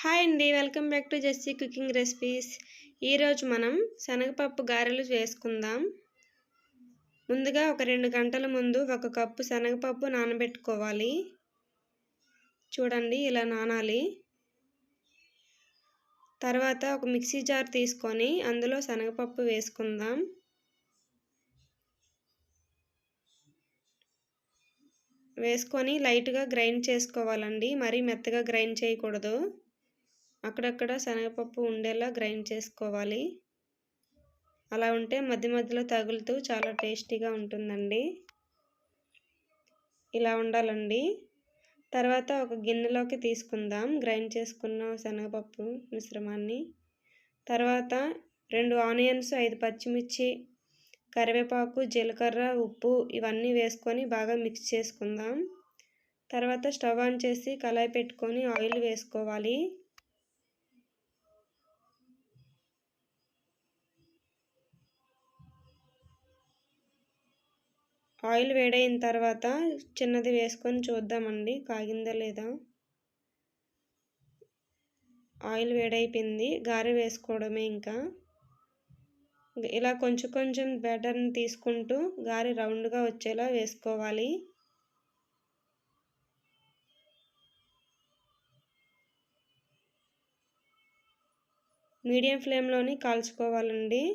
Hi అండి, welcome back to Jessie cooking recipes. ఈరోజు మనం శనగపప్పు గారెలు చేసుకుందాం. ముందుగా ఒక 2 గంటల ముందు 1 కప్పు శనగపప్పు నానబెట్టుకోవాలి. చూడండి, ఇలా నానాలి. తర్వాత ఒక మిక్సీ జార్ తీసుకొని అందులో శనగపప్పు వేసుకుందాం. వేసుకొని లైట్గా గ్రైండ్ చేసుకోవాలండి, మరీ మెత్తగా గ్రైండ్ చేయకూడదు. అక్కడక్కడ శనగపప్పు ఉండేలా గ్రైండ్ చేసుకోవాలి. అలా ఉంటే మధ్య మధ్యలో తగులుతూ చాలా టేస్టీగా ఉంటుందండి. ఇలా ఉండాలండి. తర్వాత ఒక గిన్నెలోకి తీసుకుందాం గ్రైండ్ చేసుకున్న శనగపప్పు మిశ్రమాన్ని. తర్వాత 2 ఆనియన్స్, 5 పచ్చిమిర్చి, కరివేపాకు, జీలకర్ర, ఉప్పు ఇవన్నీ వేసుకొని బాగా మిక్స్ చేసుకుందాం. తర్వాత స్టవ్ ఆన్ చేసి కళాయి పెట్టుకొని ఆయిల్ వేసుకోవాలి. ఆయిల్ వేడైన తర్వాత చిన్నది వేసుకొని చూద్దామండి కాగిందా లేదా. ఆయిల్ వేడైపోయింది, గారె వేసుకోవడమే. ఇంకా ఇలా కొంచెం కొంచెం బ్యాటర్ని తీసుకుంటూ గారె రౌండ్గా వచ్చేలా వేసుకోవాలి. మీడియం ఫ్లేమ్లోని కాల్చుకోవాలండి.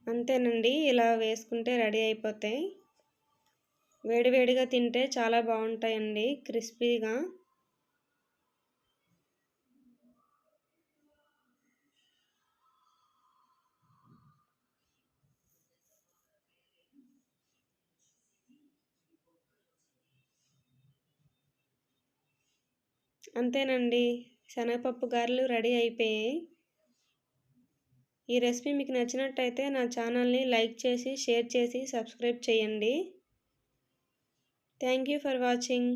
అంతేనండి, ఇలా వేసుకుంటే రెడీ అయిపోతాయి. వేడివేడిగా తింటే చాలా బాగుంటాయండి, క్రిస్పీగా. అంతేనండి, శనగపప్పు గారెలు రెడీ అయిపోయాయి. ఈ రెసిపీ మీకు నచ్చినట్టయితే నా ఛానల్ని లైక్ చేసి, షేర్ చేసి, సబ్స్క్రైబ్ చేయండి. Thank you for watching.